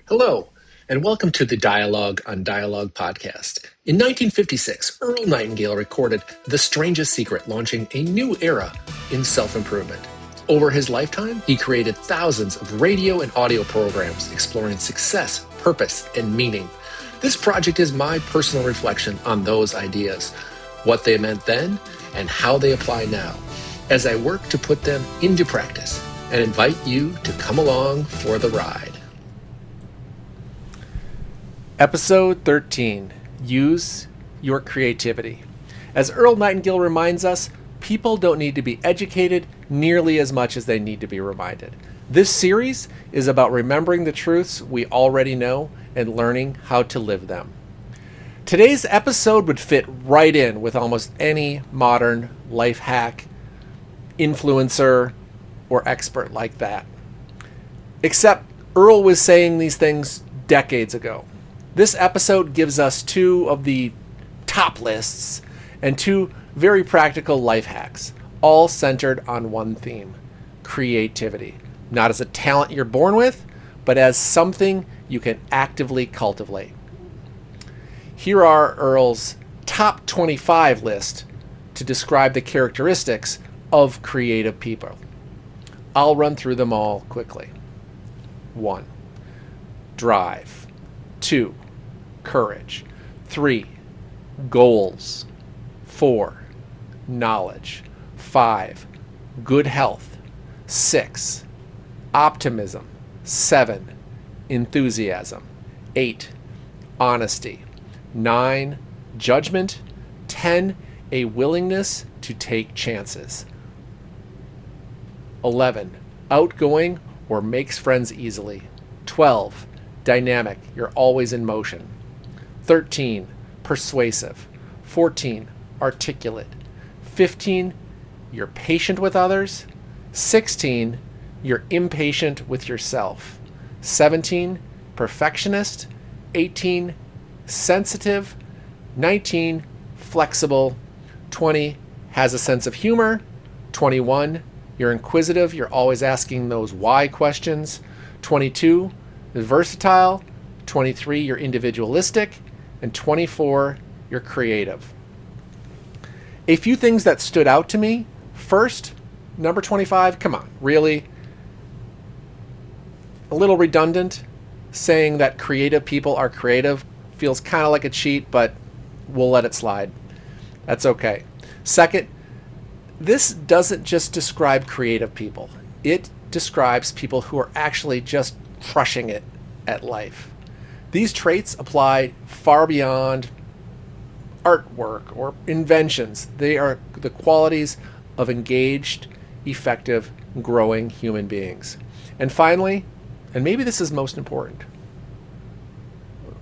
Hello, and welcome to the Dialogue on Dialogue podcast. In 1956, Earl Nightingale recorded The Strangest Secret, launching a new era in self-improvement. Over his lifetime, he created thousands of radio and audio programs exploring success, purpose, and meaning. This project is my personal reflection on those ideas, what they meant then, and how they apply now, as I work to put them into practice and invite you to come along for the ride. Episode 13, Use Your Creativity. As Earl Nightingale reminds us, people don't need to be educated nearly as much as they need to be reminded. This series is about remembering the truths we already know and learning how to live them. Today's episode would fit right in with almost any modern life hack, influencer, or expert like that. Except Earl was saying these things decades ago. This episode gives us two of the top lists and two very practical life hacks, all centered on one theme: creativity. Not as a talent you're born with, but as something you can actively cultivate. Here are Earl's top 25 list to describe the characteristics of creative people. I'll run through them all quickly. 1. Drive. 2. Courage. 3. Goals. 4. Knowledge. 5. Good health. 6. Optimism. 7. Enthusiasm. 8. Honesty. 9. Judgment. 10. A willingness to take chances. 11. Outgoing or makes friends easily. 12. Dynamic, you're always in motion. 13. Persuasive. 14. Articulate. 15. You're patient with others. 16. You're impatient with yourself. 17. Perfectionist. 18. Sensitive. 19. Flexible. 20. Has a sense of humor. 21. You're inquisitive. You're always asking those why questions. 22. Versatile. 23. You're individualistic. And 24. You're creative. A few things that stood out to me. First, number 25. Come on, really? A little redundant. Saying that creative people are creative feels kind of like a cheat, but we'll let it slide. That's okay. Second, this doesn't just describe creative people. It describes people who are actually just crushing it at life. These traits apply far beyond artwork or inventions. They are the qualities of engaged, effective, growing human beings. And finally, and maybe this is most important,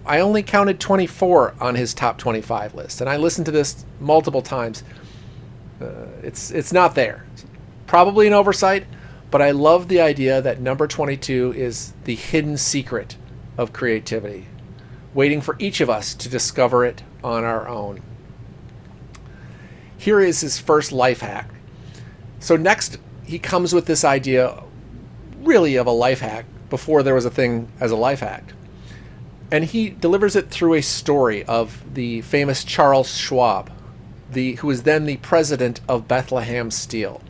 I only counted 24 on his top 25 list, and I listened to this multiple times. It's not there. Probably an oversight, but I love the idea that number 22 is the hidden secret of creativity, waiting for each of us to discover it on our own. Here is his first life hack. So next, he comes with this idea, really, of a life hack before there was a thing as a life hack. And he delivers it through a story of the famous Charles Schwab, who was then the president of Bethlehem Steel.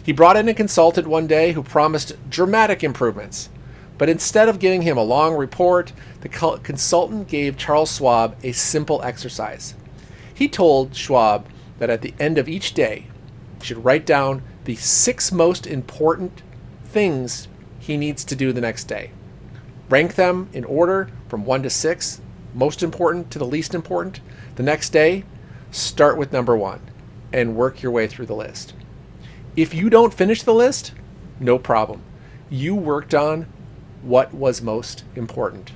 He brought in a consultant one day who promised dramatic improvements. But instead of giving him a long report, the consultant gave Charles Schwab a simple exercise. He told Schwab that at the end of each day, he should write down the 6 most important things he needs to do the next day. Rank them in order from 1 to 6, most important to the least important. The next day, start with number 1 and work your way through the list. If you don't finish the list, no problem. You worked on what was most important.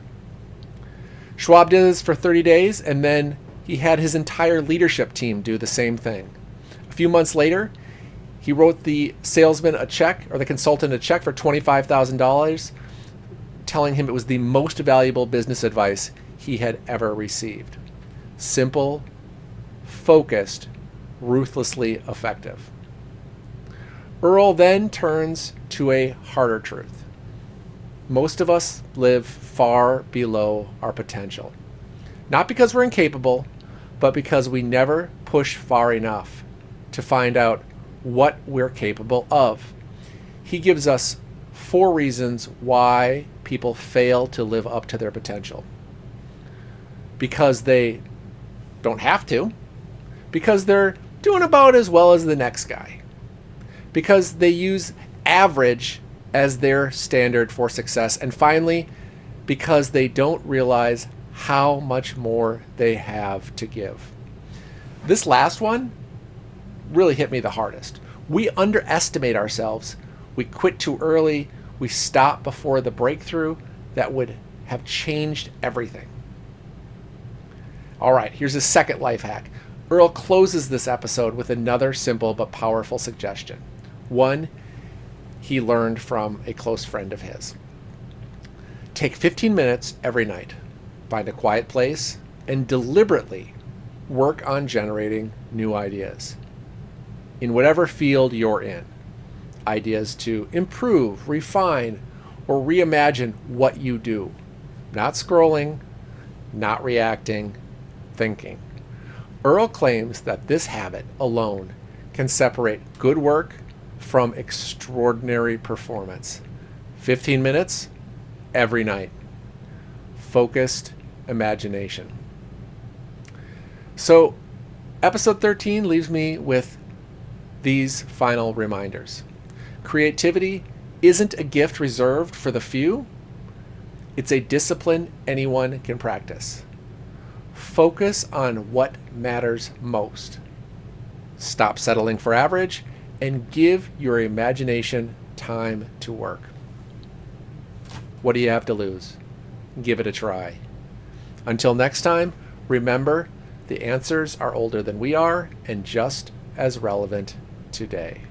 Schwab did this for 30 days, and then he had his entire leadership team do the same thing. A few months later, he wrote the salesman a check, or the consultant a check for $25,000, telling him it was the most valuable business advice he had ever received. Simple, focused, ruthlessly effective. Earl then turns to a harder truth. Most of us live far below our potential. Not because we're incapable, but because we never push far enough to find out what we're capable of. He gives us 4 reasons why people fail to live up to their potential. Because they don't have to. Because they're doing about as well as the next guy. Because they use average as their standard for success. And finally, because they don't realize how much more they have to give. This last one really hit me the hardest. We underestimate ourselves. We quit too early. We stop before the breakthrough that would have changed everything. All right, here's a second life hack. Earl closes this episode with another simple but powerful suggestion. One he learned from a close friend of his. Take 15 minutes every night. Find a quiet place and deliberately work on generating new ideas in whatever field you're in. Ideas to improve, refine, or reimagine what you do. Not scrolling, not reacting, thinking. Earl claims that this habit alone can separate good work from extraordinary performance. 15 minutes every night. Focused imagination. So, episode 13 leaves me with these final reminders. Creativity isn't a gift reserved for the few. It's a discipline anyone can practice. Focus on what matters most. Stop settling for average and give your imagination time to work. What do you have to lose? Give it a try. Until next time, remember, the answers are older than we are and just as relevant today.